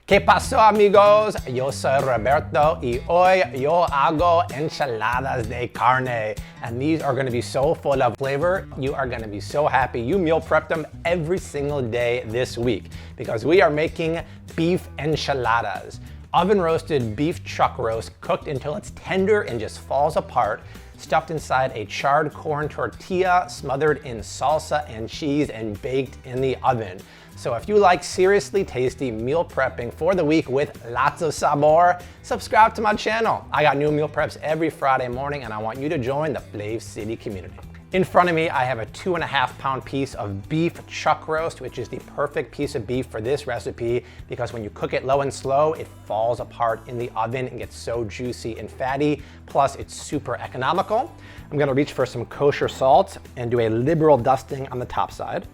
¿Qué pasó, amigos? Yo soy Roberto y hoy yo hago enchiladas de carne. And these are gonna be so full of flavor. You are gonna be so happy. You meal prep them every single day this week because we are making beef enchiladas. Oven roasted beef chuck roast cooked until it's tender and just falls apart, stuffed inside a charred corn tortilla, smothered in salsa and cheese and baked in the oven. So if you like seriously tasty meal prepping for the week with lots of sabor, subscribe to my channel. I got new meal preps every Friday morning and I want you to join the Flav City community. In front of me, I have a 2.5 pound piece of beef chuck roast, which is the perfect piece of beef for this recipe because when you cook it low and slow, it falls apart in the oven and gets so juicy and fatty. Plus, it's super economical. I'm gonna reach for some kosher salt and do a liberal dusting on the top side.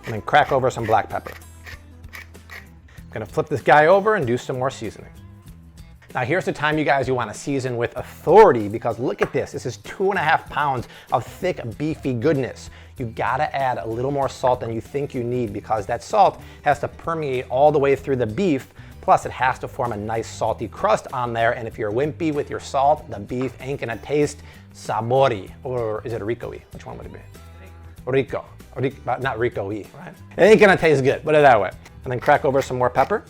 And then crack over some black pepper. I'm gonna flip this guy over and do some more seasoning. Now here's the time, you guys, you wanna season with authority because look at this. This is 2.5 pounds of thick, beefy goodness. You gotta add a little more salt than you think you need because that salt has to permeate all the way through the beef. Plus it has to form a nice salty crust on there. And if you're wimpy with your salt, the beef ain't gonna taste sabori. Or is it rico-y? Which one would it be? Rico. Not rico-y, right? It ain't gonna taste good, put it that way. And then crack over some more pepper.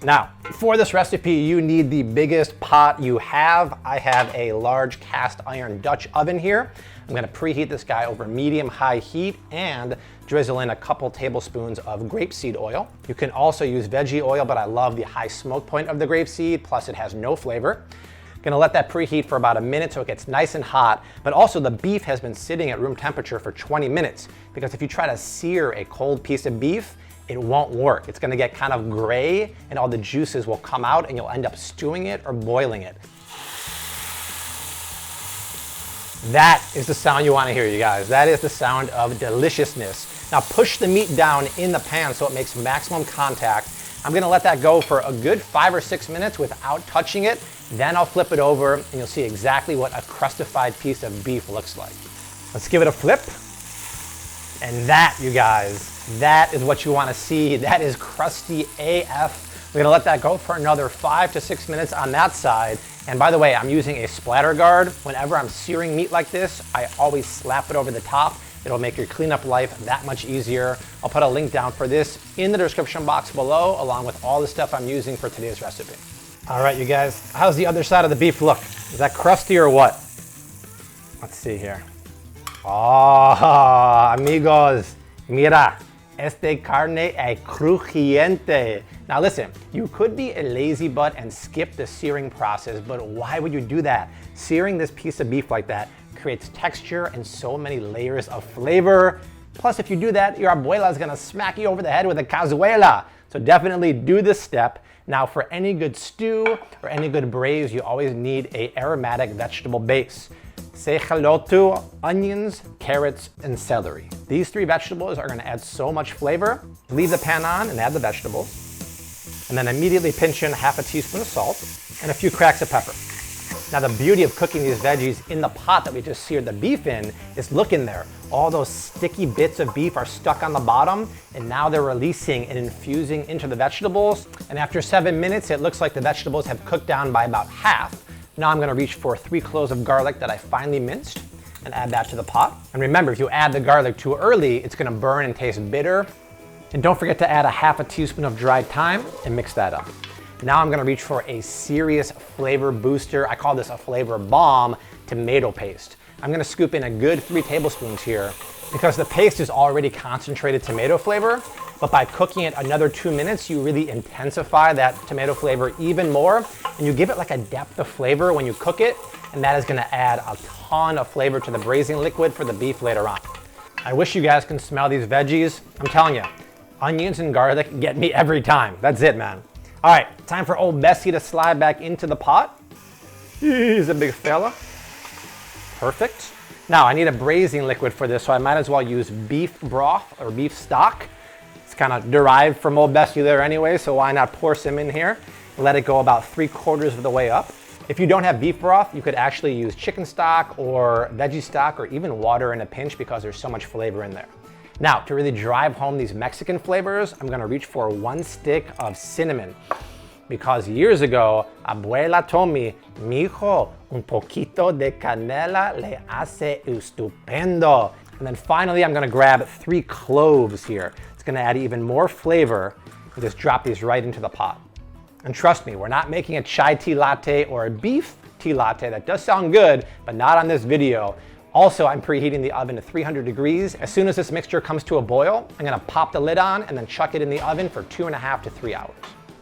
Now, for this recipe, you need the biggest pot you have. I have a large cast iron Dutch oven here. I'm gonna preheat this guy over medium-high heat and drizzle in a couple tablespoons of grapeseed oil. You can also use veggie oil, but I love the high smoke point of the grapeseed, plus it has no flavor. Gonna let that preheat for about a minute so it gets nice and hot, but also the beef has been sitting at room temperature for 20 minutes because if you try to sear a cold piece of beef, it won't work. It's gonna get kind of gray and all the juices will come out and you'll end up stewing it or boiling it. That is the sound you wanna hear, you guys. That is the sound of deliciousness. Now push the meat down in the pan so it makes maximum contact. I'm gonna let that go for a good 5 or 6 minutes without touching it. Then I'll flip it over and you'll see exactly what a crustified piece of beef looks like. Let's give it a flip. And that, you guys, that is what you wanna see. That is crusty AF. We're gonna let that go for another 5 to 6 minutes on that side. And by the way, I'm using a splatter guard. Whenever I'm searing meat like this, I always slap it over the top. It'll make your cleanup life that much easier. I'll put a link down for this in the description box below, along with all the stuff I'm using for today's recipe. All right, you guys, how's the other side of the beef look? Is that crusty or what? Let's see here. Oh, amigos, mira, este carne es crujiente. Now listen, you could be a lazy butt and skip the searing process, but why would you do that? Searing this piece of beef like that creates texture and so many layers of flavor. Plus, if you do that, your abuela is gonna smack you over the head with a cazuela. So definitely do this step. Now for any good stew or any good braise, you always need a aromatic vegetable base. Say hello to onions, carrots, and celery. These 3 vegetables are gonna add so much flavor. Leave the pan on and add the vegetables. And then immediately pinch in half a teaspoon of salt and a few cracks of pepper. Now the beauty of cooking these veggies in the pot that we just seared the beef in is look in there. All those sticky bits of beef are stuck on the bottom and now they're releasing and infusing into the vegetables. And after 7 minutes, it looks like the vegetables have cooked down by about half. Now I'm gonna reach for 3 cloves of garlic that I finely minced and add that to the pot. And remember, if you add the garlic too early, it's gonna burn and taste bitter. And don't forget to add a half a teaspoon of dried thyme and mix that up. Now I'm gonna reach for a serious flavor booster. I call this a flavor bomb, tomato paste. I'm gonna scoop in a good 3 tablespoons here because the paste is already concentrated tomato flavor, but by cooking it another 2 minutes, you really intensify that tomato flavor even more, and you give it like a depth of flavor when you cook it, and that is gonna add a ton of flavor to the braising liquid for the beef later on. I wish you guys can smell these veggies. I'm telling you, onions and garlic get me every time. That's it, man. All right, time for old Bessie to slide back into the pot. He's a big fella. Perfect. Now I need a braising liquid for this, so I might as well use beef broth or beef stock. It's kind of derived from old Bessie there anyway, so why not pour some in here? Let it go about 3/4 of the way up. If you don't have beef broth, you could actually use chicken stock or veggie stock or even water in a pinch because there's so much flavor in there. Now, to really drive home these Mexican flavors, I'm gonna reach for 1 stick of cinnamon. Because years ago, abuela told me, mijo, un poquito de canela le hace estupendo. And then finally, I'm gonna grab 3 cloves here. It's gonna add even more flavor and just drop these right into the pot. And trust me, we're not making a chai tea latte or a beef tea latte. That does sound good, but not on this video. Also, I'm preheating the oven to 300 degrees. As soon as this mixture comes to a boil, I'm gonna pop the lid on and then chuck it in the oven for 2.5 to 3 hours.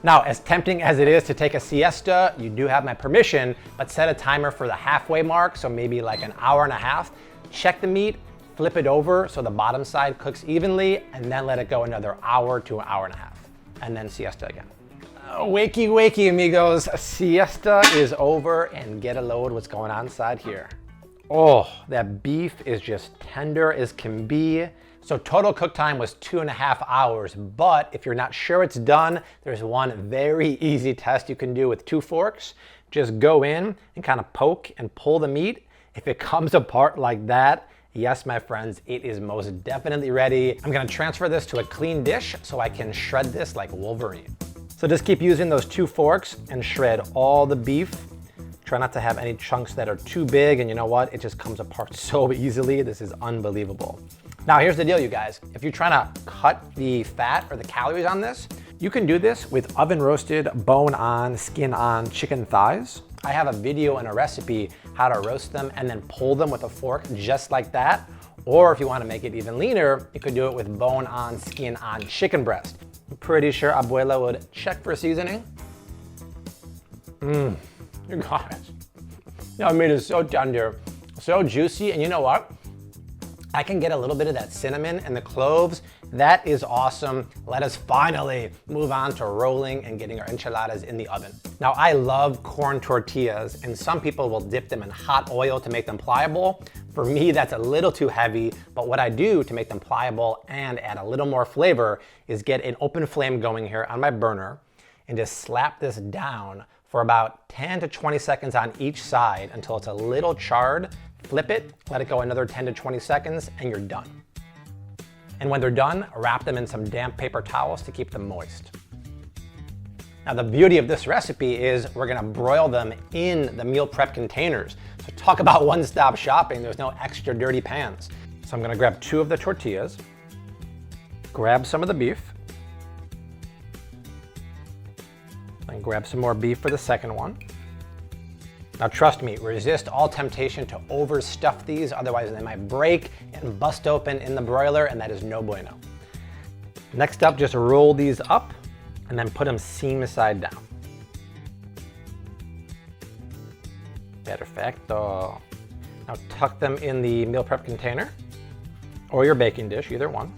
Now, as tempting as it is to take a siesta, you do have my permission, but set a timer for the halfway mark, so maybe like an hour and a half. Check the meat, flip it over so the bottom side cooks evenly, and then let it go another hour to an hour and a half, and then siesta again. Wakey, wakey, amigos. Siesta is over, and get a load what's going on inside here. Oh, that beef is just tender as can be. So total cook time was 2.5 hours, but if you're not sure it's done, there's one very easy test you can do with 2 forks. Just go in and kind of poke and pull the meat. If it comes apart like that, yes, my friends, it is most definitely ready. I'm gonna transfer this to a clean dish so I can shred this like Wolverine. So just keep using those 2 forks and shred all the beef. Try not to have any chunks that are too big, and you know what? It just comes apart so easily. This is unbelievable. Now here's the deal, you guys. If you're trying to cut the fat or the calories on this, you can do this with oven roasted, bone on, skin on chicken thighs. I have a video and a recipe how to roast them and then pull them with a fork just like that. Or if you want to make it even leaner, you could do it with bone on, skin on chicken breast. I'm pretty sure abuela would check for seasoning. You guys, that meat is so tender, so juicy, and you know what? I can get a little bit of that cinnamon and the cloves. That is awesome. Let us finally move on to rolling and getting our enchiladas in the oven. Now, I love corn tortillas, and some people will dip them in hot oil to make them pliable. For me, that's a little too heavy, but what I do to make them pliable and add a little more flavor is get an open flame going here on my burner and just slap this down for about 10 to 20 seconds on each side until it's a little charred. Flip it, let it go another 10 to 20 seconds, and you're done. And when they're done, wrap them in some damp paper towels to keep them moist. Now, the beauty of this recipe is we're gonna broil them in the meal prep containers. So talk about one-stop shopping, there's no extra dirty pans. So I'm gonna grab 2 of the tortillas, grab some of the beef, and grab some more beef for the second one. Now trust me, resist all temptation to overstuff these, otherwise they might break and bust open in the broiler, and that is no bueno. Next up, just roll these up and then put them seam side down. Perfecto. Now tuck them in the meal prep container or your baking dish, either one.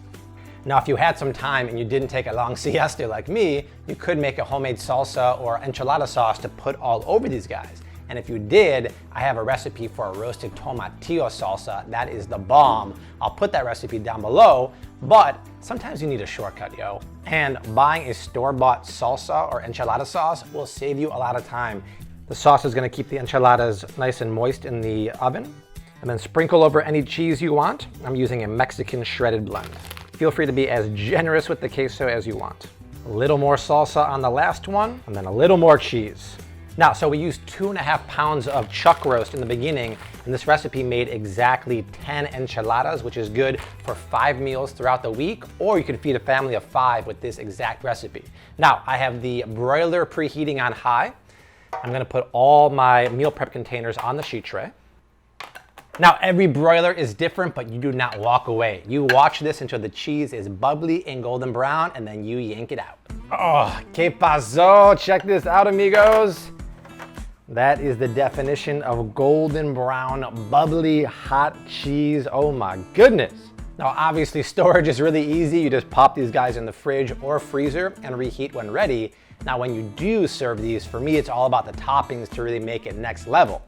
Now, if you had some time and you didn't take a long siesta like me, you could make a homemade salsa or enchilada sauce to put all over these guys. And if you did, I have a recipe for a roasted tomatillo salsa. That is the bomb. I'll put that recipe down below, but sometimes you need a shortcut, yo. And buying a store-bought salsa or enchilada sauce will save you a lot of time. The sauce is gonna keep the enchiladas nice and moist in the oven. And then sprinkle over any cheese you want. I'm using a Mexican shredded blend. Feel free to be as generous with the queso as you want. A little more salsa on the last one, and then a little more cheese. Now, so we used 2.5 pounds of chuck roast in the beginning, and this recipe made exactly 10 enchiladas, which is good for 5 meals throughout the week, or you could feed a family of 5 with this exact recipe. Now, I have the broiler preheating on high. I'm gonna put all my meal prep containers on the sheet tray. Now, every broiler is different, but you do not walk away. You watch this until the cheese is bubbly and golden brown, and then you yank it out. Oh, que pasó? Check this out, amigos. That is the definition of golden brown, bubbly, hot cheese. Oh my goodness. Now, obviously, storage is really easy. You just pop these guys in the fridge or freezer and reheat when ready. Now, when you do serve these, for me, it's all about the toppings to really make it next level.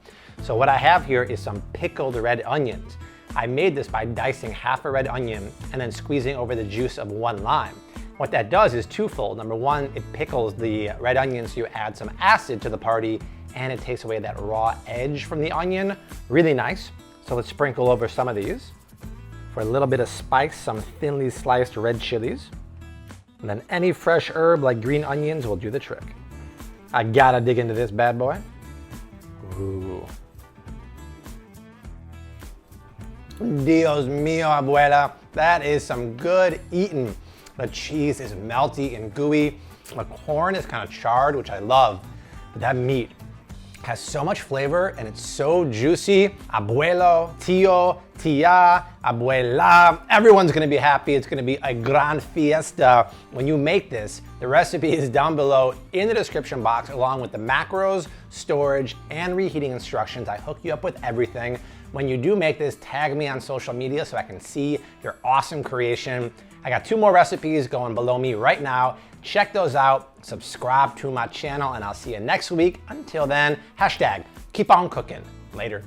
So what I have here is some pickled red onions. I made this by dicing half a red onion and then squeezing over the juice of 1 lime. What that does is twofold. Number one, it pickles the red onion so you add some acid to the party, and it takes away that raw edge from the onion. Really nice. So let's sprinkle over some of these. For a little bit of spice, some thinly sliced red chilies. And then any fresh herb like green onions will do the trick. I gotta dig into this bad boy. Ooh. Dios mío, abuela. That is some good eating. The cheese is melty and gooey. The corn is kind of charred, which I love. But that meat has so much flavor and it's so juicy. Abuelo, tío, tía, abuela, everyone's gonna be happy. It's gonna be a gran fiesta when you make this. The recipe is down below in the description box, along with the macros, storage, and reheating instructions. I hook you up with everything. When you do make this, tag me on social media so I can see your awesome creation. I got 2 more recipes going below me right now. Check those out, subscribe to my channel, and I'll see you next week. Until then, hashtag keep on cooking. Later.